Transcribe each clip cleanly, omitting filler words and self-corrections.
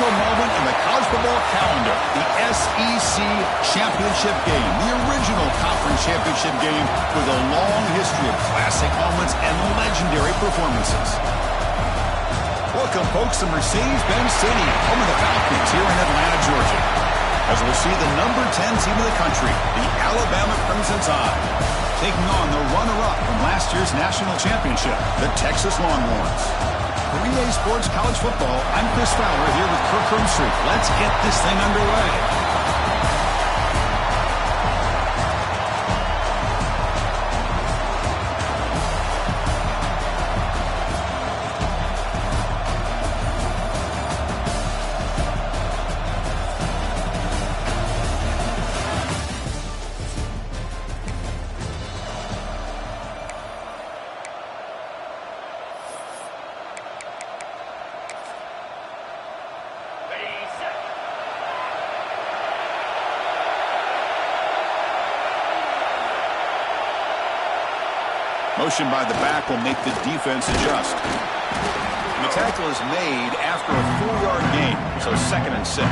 special moment in the college football calendar, the SEC Championship game, the original conference championship game with a long history of classic moments and legendary performances. Welcome, folks, to Mercedes-Benz Stadium, home of the Falcons here in Atlanta, Georgia, as we'll see the number 10 team in the country, the Alabama Crimson Tide, taking on the runner-up from last year's national championship, the Texas Longhorns. For EA Sports College Football, I'm Chris Fowler here with Kirk Rumstreet. Let's get this thing underway. Motion by the back will make the defense adjust. The tackle is made after a 4-yard gain, so 2nd and 6.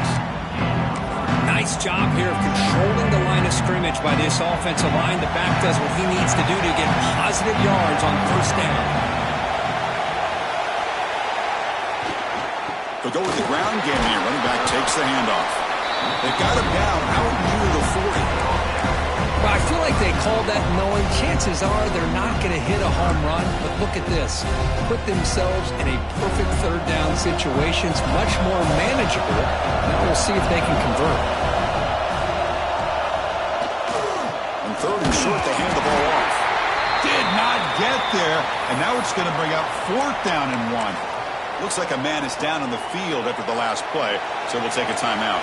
Nice job here of controlling the line of scrimmage by this offensive line. The back does what he needs to do to get positive yards on 1st down. They'll go with the ground game here. Running back takes the handoff. They've got him down out near the 40. Well, I feel like they called that knowing chances are they're not going to hit a home run. But look at this. Put themselves in a perfect 3rd down situation. It's much more manageable. Now we'll see if they can convert. On 3rd and short, they hand the ball off. Did not get there. And now it's going to bring up 4th down and 1. Looks like a man is down on the field after the last play, so we'll take a timeout.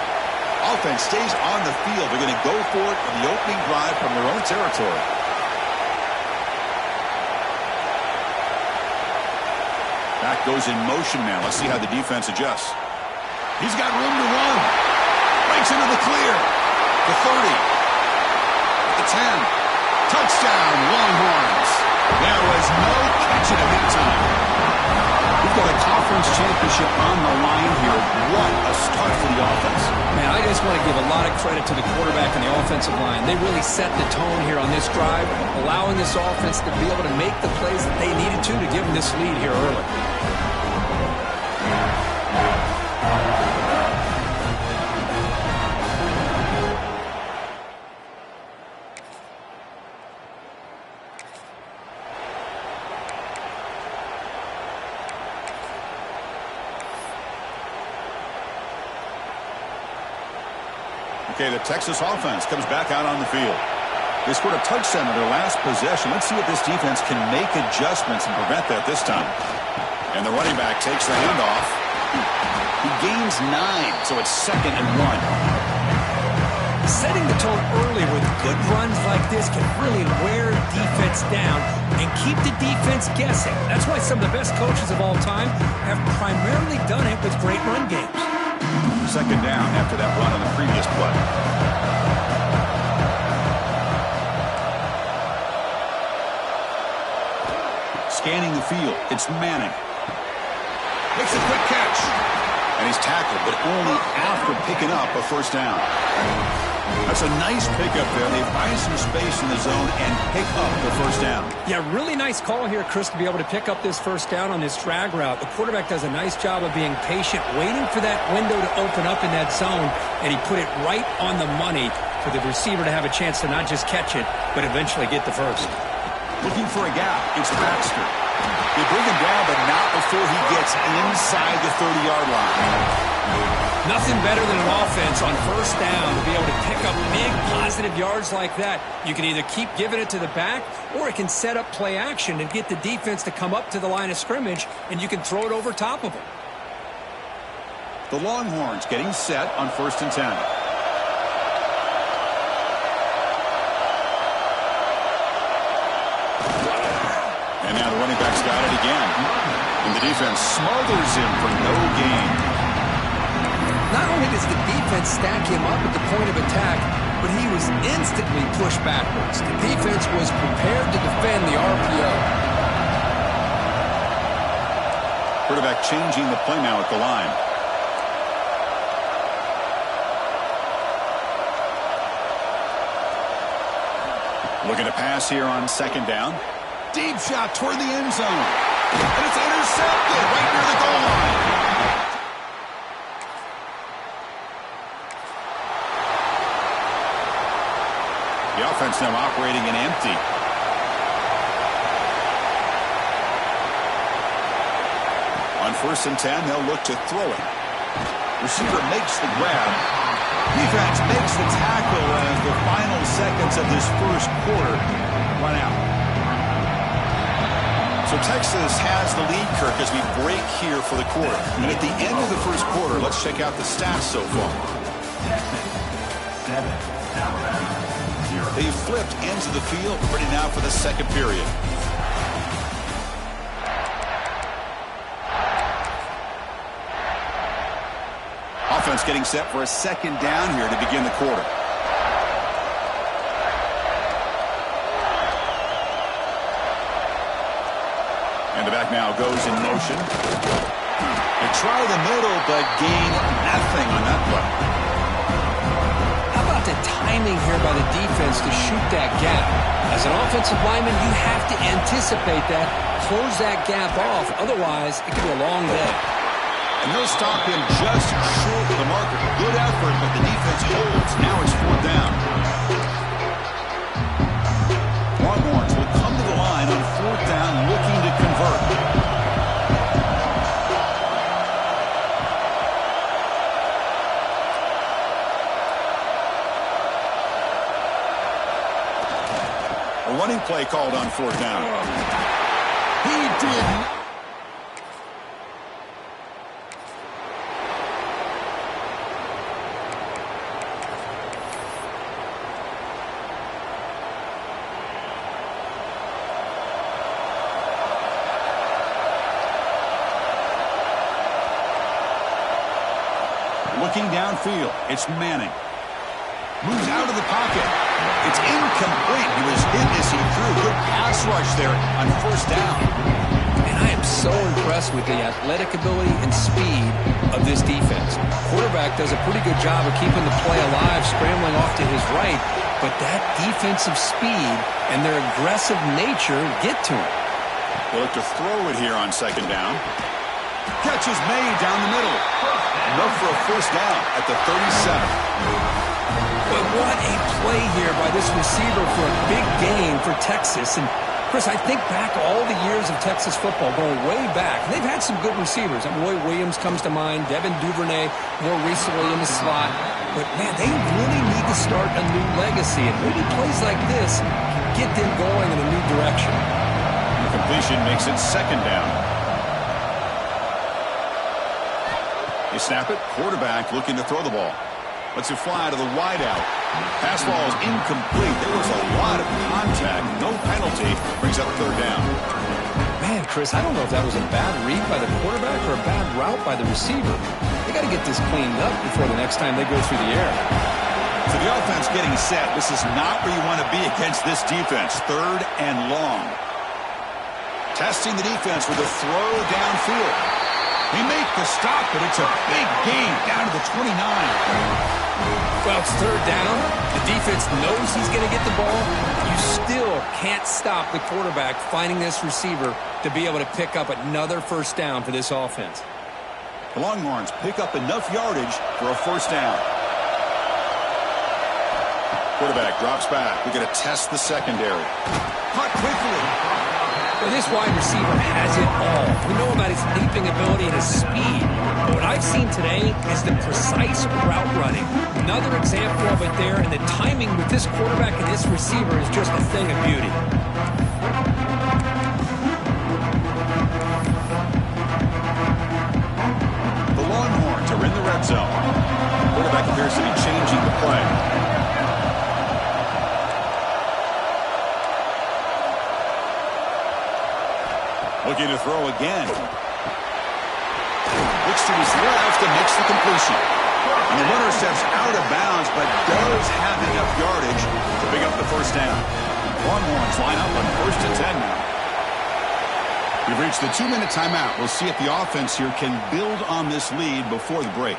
Offense stays on the field. They're going to go for it on the opening drive from their own territory. Back goes in motion now. Let's see how the defense adjusts. He's got room to run. Breaks into the clear. The 30. The 10. Touchdown, Longhorns. There was no catching at that time. We've got a conference championship on the line here. What a start for the offense. Man, I just want to give a lot of credit to the quarterback and the offensive line. They really set the tone here on this drive, allowing this offense to be able to make the plays that they needed to give them this lead here early. Okay, the Texas offense comes back out on the field. They scored a touchdown in their last possession. Let's see if this defense can make adjustments and prevent that this time. And the running back takes the handoff. He gains 9, so it's 2nd and 1. Setting the tone early with good runs like this can really wear defense down and keep the defense guessing. That's why some of the best coaches of all time have primarily done it with great run games. 2nd down after that run on the previous play. Scanning the field, it's Manning. Makes a quick catch. And he's tackled, but only after picking up a 1st down. That's a nice pickup there. They find some space in the zone and pick up the 1st down. Yeah, really nice call here, Chris, to be able to pick up this 1st down on this drag route. The quarterback does a nice job of being patient, waiting for that window to open up in that zone, and he put it right on the money for the receiver to have a chance to not just catch it, but eventually get the 1st. Looking for a gap. It's Baxter. They bring him down, but not before he gets inside the 30-yard line. Nothing better than an offense on 1st down to be able to pick up big positive yards like that. You can either keep giving it to the back, or it can set up play action and get the defense to come up to the line of scrimmage, and you can throw it over top of them. The Longhorns getting set on 1st and 10. And now the running back's got it again. And the defense smothers him for no gain. Not only does the defense stack him up at the point of attack, but he was instantly pushed backwards. The defense was prepared to defend the RPO. Quarterback changing the play now at the line. Looking to pass here on second down. Deep shot toward the end zone. And it's intercepted right near the goal line. The offense now operating in empty. On 1st and 10, they'll look to throw it. Receiver makes the grab. Defense makes the tackle as the final seconds of this first quarter run out. So Texas has the lead, Kirk, as we break here for the quarter. And at the end of the first quarter, let's check out the stats so far. They flipped into the field, ready now for the second period. Offense getting set for a second down here to begin the quarter. And the back now goes in motion. They try the middle, but gain nothing on that play. How about the timing here by the defense to shoot that gap? As an offensive lineman, you have to anticipate that, close that gap off. Otherwise, it could be a long day. And they'll stop him just short of the marker. Good effort, but the defense holds. Now it's 4th down. Longhorns will come to the line on 4th down, looking to convert. A running play called on 4th down. He did. Looking downfield, it's Manning. Moves out of the pocket. It's incomplete. He was hit as he threw. Good pass rush there on 1st down. And I am so impressed with the athletic ability and speed of this defense. Quarterback does a pretty good job of keeping the play alive, scrambling off to his right. But that defensive speed and their aggressive nature get to him. They look to throw it here on 2nd down. Catch is made down the middle. Enough for a 1st down at the 37. But what a play here by this receiver for a big gain for Texas. And, Chris, I think back all the years of Texas football, going way back. They've had some good receivers. Roy Williams comes to mind, Devin Duvernay more recently in the slot. But, man, they really need to start a new legacy. And maybe plays like this can get them going in a new direction. The completion makes it 2nd down. They snap it. Quarterback looking to throw the ball. Lets it fly to the wideout. Pass ball is incomplete. There was a lot of contact. No penalty. Brings up 3rd down. Man, Chris, I don't know if that was a bad read by the quarterback or a bad route by the receiver. They got to get this cleaned up before the next time they go through the air. So the offense getting set. This is not where you want to be against this defense. 3rd and long. Testing the defense with a throw downfield. They make the stop, but it's a big gain down to the 29. Well, it's 3rd down. The defense knows he's going to get the ball. You still can't stop the quarterback finding this receiver to be able to pick up another 1st down for this offense. The Longhorns pick up enough yardage for a 1st down. Quarterback drops back. We're going to test the secondary. Caught quickly. Well, this wide receiver has it all. We know about his leaping ability and his speed. But what I've seen today is the precise route running. Another example of it there, and the timing with this quarterback and this receiver is just a thing of beauty. The Longhorns are in the red zone. Quarterback appears to be changing the play. Looking to throw again. Looks to his left and makes the completion. And the runner steps out of bounds, but does have enough yardage to pick up the 1st down. Longhorns line up on 1st and 10 now. We've reached the 2-minute timeout. We'll see if the offense here can build on this lead before the break.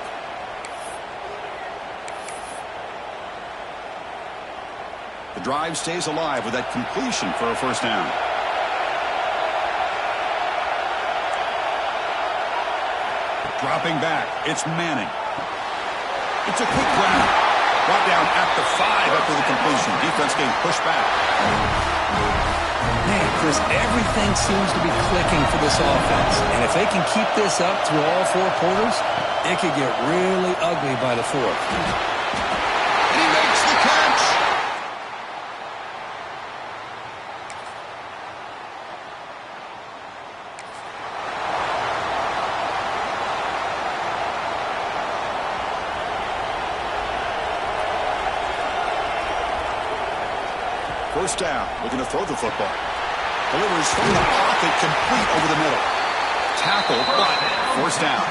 The drive stays alive with that completion for a first down. Dropping back, it's Manning. It's a quick run. Brought down at the 5 after the completion. Defense getting pushed back. Man, Chris, everything seems to be clicking for this offense. And if they can keep this up through all 4 quarters, it could get really ugly by the 4th. He makes the catch. First down, looking to throw the football. Delivers from the pocket, complete over the middle. Tackle, but first down.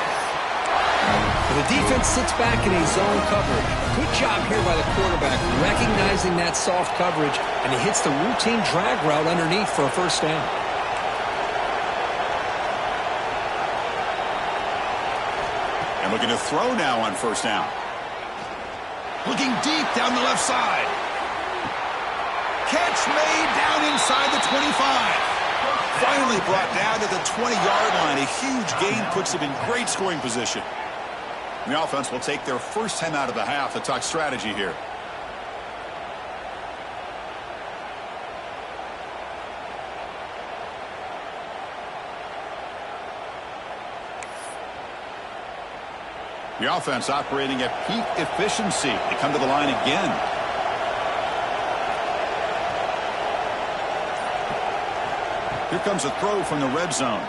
The defense sits back in a zone coverage. Good job here by the quarterback, recognizing that soft coverage, and he hits the routine drag route underneath for a first down. And looking to throw now on first down. Looking deep down the left side. Catch made down inside the 25. Finally brought down to the 20-yard line. A huge gain puts them in great scoring position. The offense will take their first time out of the half to talk strategy here. The offense operating at peak efficiency. They come to the line again. Here comes a throw from the red zone.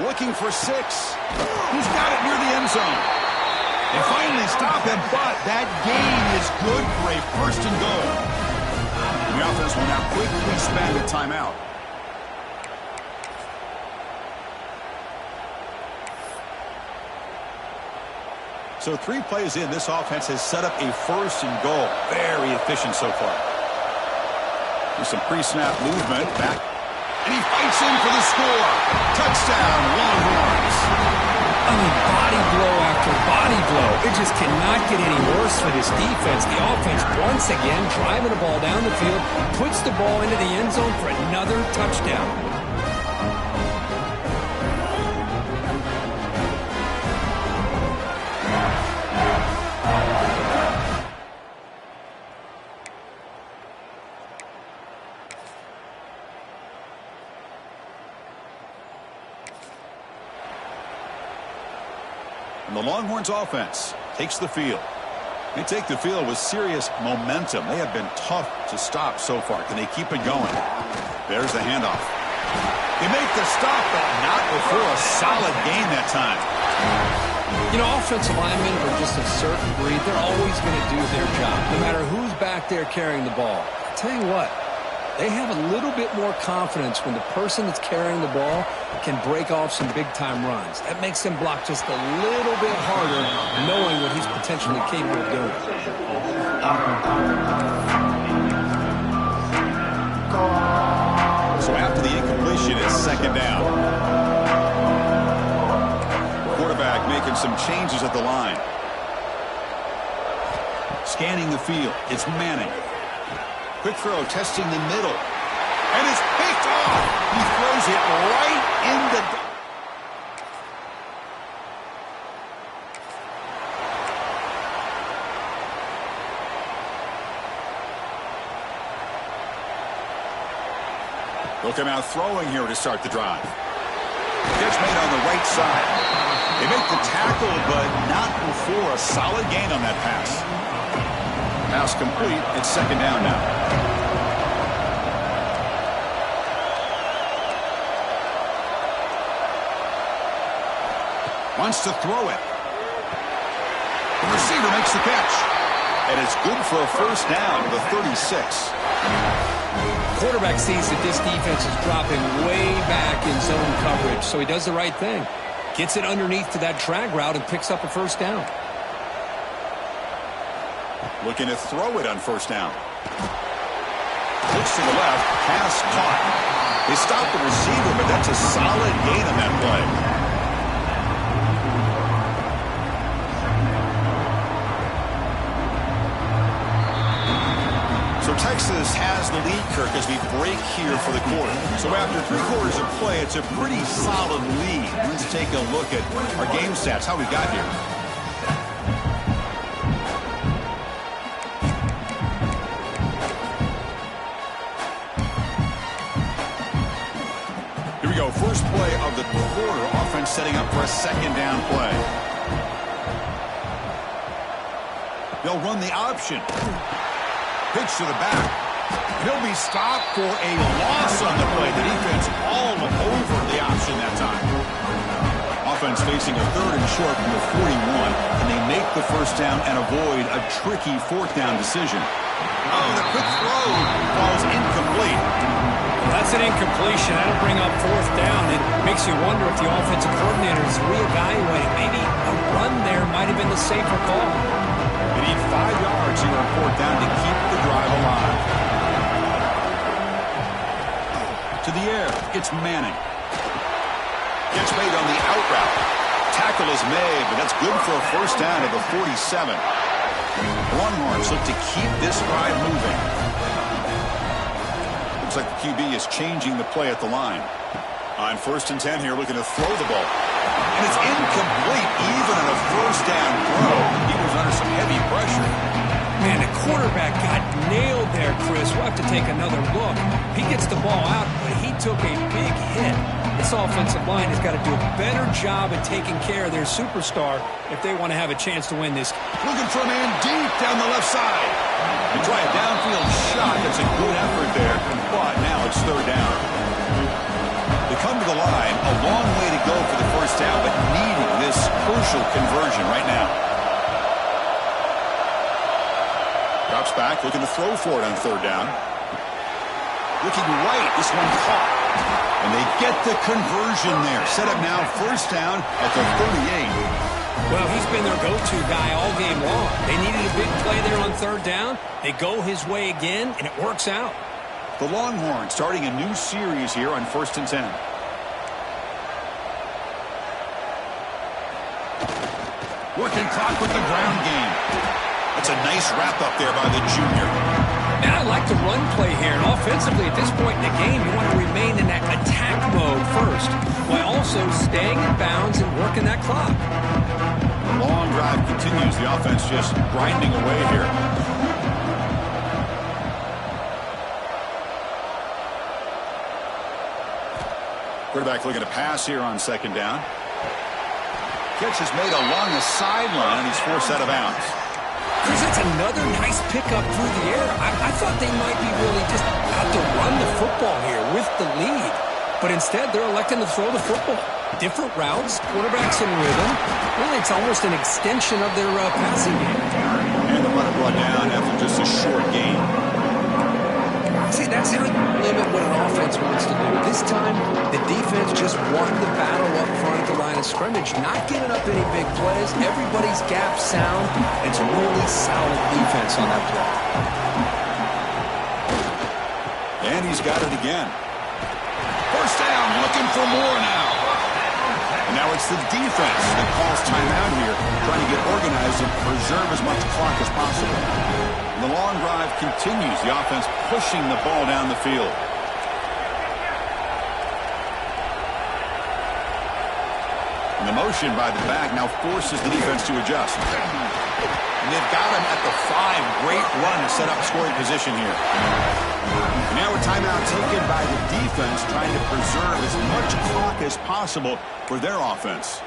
Looking for 6. He's got it near the end zone. They finally stop him, but that gain is good for a first and goal. The offense will now quickly spend a timeout. So 3 plays in, this offense has set up a first and goal. Very efficient so far. With some pre-snap movement back. And he fights in for the score. Touchdown, Longhorns. I mean, body blow after body blow. It just cannot get any worse for this defense. The offense, once again, driving the ball down the field, puts the ball into the end zone for another touchdown. And the Longhorns offense takes the field. They take the field with serious momentum. They have been tough to stop so far. Can they keep it going? There's the handoff. They make the stop, but not before a solid gain that time. You know, offensive linemen are just a certain breed. They're always going to do their job, no matter who's back there carrying the ball. I'll tell you what, they have a little bit more confidence when the person that's carrying the ball can break off some big-time runs. That makes them block just a little bit harder, knowing what he's potentially capable of doing. So after the incompletion, it's second down. Quarterback making some changes at the line. Scanning the field, it's Manning. Quick throw, testing the middle. And it's picked off. He throws it right in the... They'll come out throwing here to start the drive. Catch made on the right side. They make the tackle, but not before a solid gain on that pass. Pass complete. It's second down now. Wants to throw it. The receiver makes the catch. And it's good for a first down to the 36. Quarterback sees that this defense is dropping way back in zone coverage, so he does the right thing. Gets it underneath to that drag route and picks up a first down. Looking to throw it on first down. Looks to the left. Pass caught. They stop the receiver, but that's a solid gain on that play. So Texas has the lead, Kirk, as we break here for the quarter. So after 3 quarters of play, it's a pretty solid lead. Let's take a look at our game stats, how we got here. Here we go, first play of the quarter. Offense setting up for a second down play. They'll run the option. Pitch to the back. He'll be stopped for a loss on the play. The defense all over the option that time. Offense facing a 3rd and short from the 41, and they make the first down and avoid a tricky 4th down decision. Oh, the quick throw falls incomplete. That's an incompletion. That'll bring up 4th down. It makes you wonder if the offensive coordinator is reevaluating. Maybe a run there might have been the safer call. They need 5 yards here on 4th down to keep the drive alive. To the air, it's Manning. Gets made on the out route. Tackle is made, but that's good for a first down at the 47. Longhorns look to keep this drive moving. Looks like the QB is changing the play at the line. On 1st and 10 here, looking to throw the ball. And it's incomplete, even on a first down throw. He was under some heavy pressure. Man, the quarterback got nailed there, Chris. We'll have to take another look. He gets the ball out, but he took a big hit. This offensive line has got to do a better job at taking care of their superstar if they want to have a chance to win this. Looking for a man deep down the left side. They try a downfield shot. That's a good effort there. But now it's 3rd down. They come to the line, a long way to go for the first down, but needing this crucial conversion right now. Drops back, looking to throw for it on 3rd down. Looking right, this one caught. And they get the conversion there. Set up now, first down at the 38. Well, he's been their go-to guy all game long. They needed a big play there on 3rd down. They go his way again, and it works out. The Longhorns starting a new series here on 1st and 10. Working clock with the ground game. That's a nice wrap-up there by the junior. And I like the run play here. And offensively, at this point in the game, you want to remain in that attack mode first, while also staying in bounds and working that clock. The long drive continues. The offense just grinding away here. Quarterback looking to pass here on 2nd down. Catch is made along the sideline, and he's forced out of bounds. Chris, that's another nice pickup through the air. I thought they might be really just out to run the football here with the lead. But instead, they're electing to throw the football. Different routes, quarterbacks in rhythm. Really, it's almost an extension of their passing game. And the runner brought down after just a short gain. See, that's how you limit what an offense wants to do. This time, the defense just won the battle up front at the line of scrimmage, not giving up any big plays. Everybody's gap sound. It's really solid defense on that play. And he's got it again. First down, looking for more now. And now it's the defense that calls timeout here, trying to get organized and preserve as much clock as possible. The long drive continues. The offense pushing the ball down the field. And the motion by the back now forces the defense to adjust. And they've got him at the 5. Great run to set up scoring position here. And now a timeout taken by the defense, trying to preserve as much clock as possible for their offense.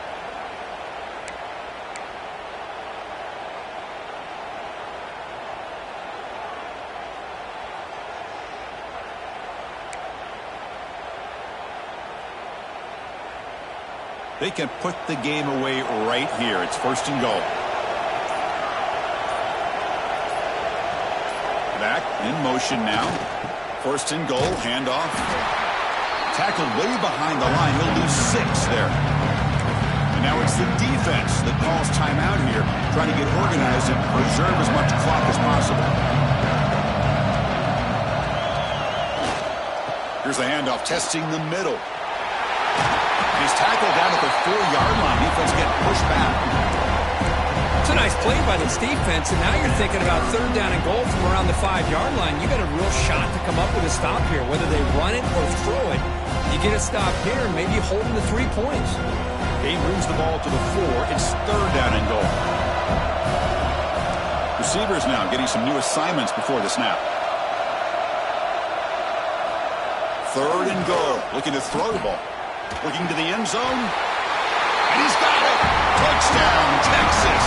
They can put the game away right here. It's 1st and goal. Back in motion now. 1st and goal, handoff. Tackled way behind the line. He'll lose 6 there. And now it's the defense that calls timeout here, trying to get organized and preserve as much clock as possible. Here's the handoff, testing the middle. He's tackled down at the 4-yard line. Defense getting pushed back. So a nice play by this defense, and now you're thinking about third down and goal from around the 5-yard line. You got a real shot to come up with a stop here, whether they run it or throw it. You get a stop here, maybe holding the 3 points. He moves the ball to the 4. It's third down and goal. Receivers now getting some new assignments before the snap. Third and goal. Looking to throw the ball. Looking to the end zone. And he's got it. Touchdown, Texas.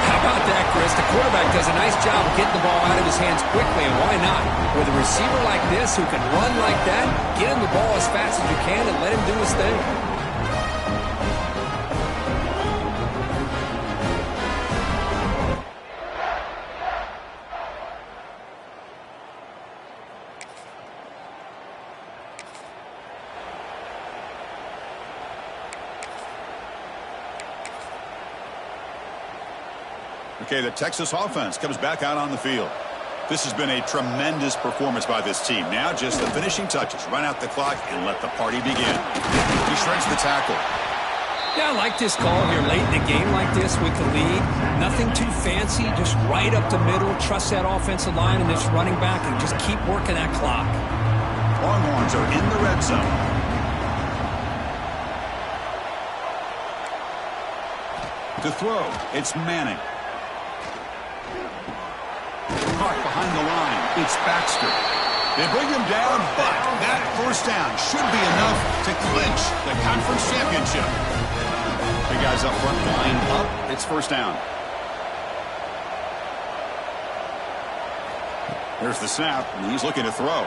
How about that, Chris? The quarterback does a nice job of getting the ball out of his hands quickly, and why not? With a receiver like this who can run like that, get him the ball as fast as you can and let him do his thing. Okay, the Texas offense comes back out on the field. This has been a tremendous performance by this team. Now just the finishing touches. Run out the clock and let the party begin. He shreds the tackle. Yeah, I like this call here late in a game like this with the lead. Nothing too fancy, just right up the middle. Trust that offensive line and this running back and just keep working that clock. Longhorns are in the red zone. To throw, it's Manning. Caught behind the line. It's Baxter. They bring him down, but that first down should be enough to clinch the conference championship. The guys up front line up. It's first down. There's the snap, and he's looking to throw.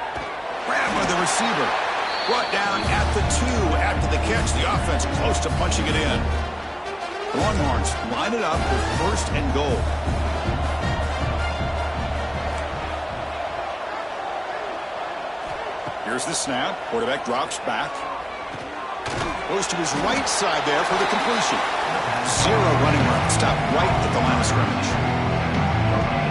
Grabbed by the receiver. Brought down at the 2 after the catch. The offense close to punching it in. The Longhorns line it up with first and goal. Here's the snap. Quarterback drops back. Goes to his right side there for the completion. 0 running room. Stop right at the line of scrimmage.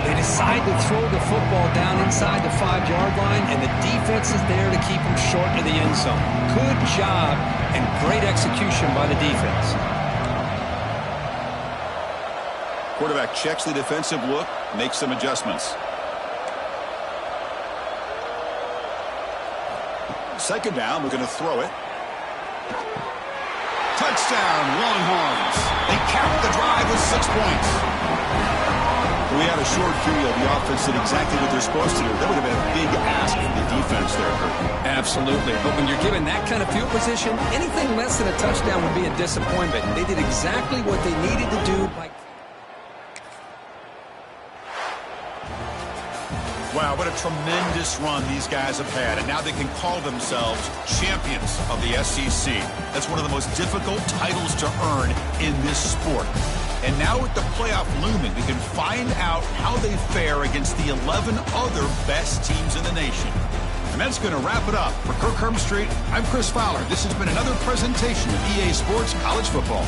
They decide to throw the football down inside the 5-yard line, and the defense is there to keep them short of the end zone. Good job and great execution by the defense. Quarterback checks the defensive look, makes some adjustments. Second down, we're going to throw it. Touchdown, Longhorns. They count the drive with 6 points. We had a short field. The offense did exactly what they're supposed to do. That would have been a big ask from the defense there. Absolutely. But when you're given that kind of field position, anything less than a touchdown would be a disappointment. They did exactly what they needed to do. Wow, what a tremendous run these guys have had, and now they can call themselves champions of the SEC. That's one of the most difficult titles to earn in this sport. And now with the playoff looming, we can find out how they fare against the 11 other best teams in the nation. And that's going to wrap it up. For Kirk Herbstreit, I'm Chris Fowler. This has been another presentation of EA Sports College Football.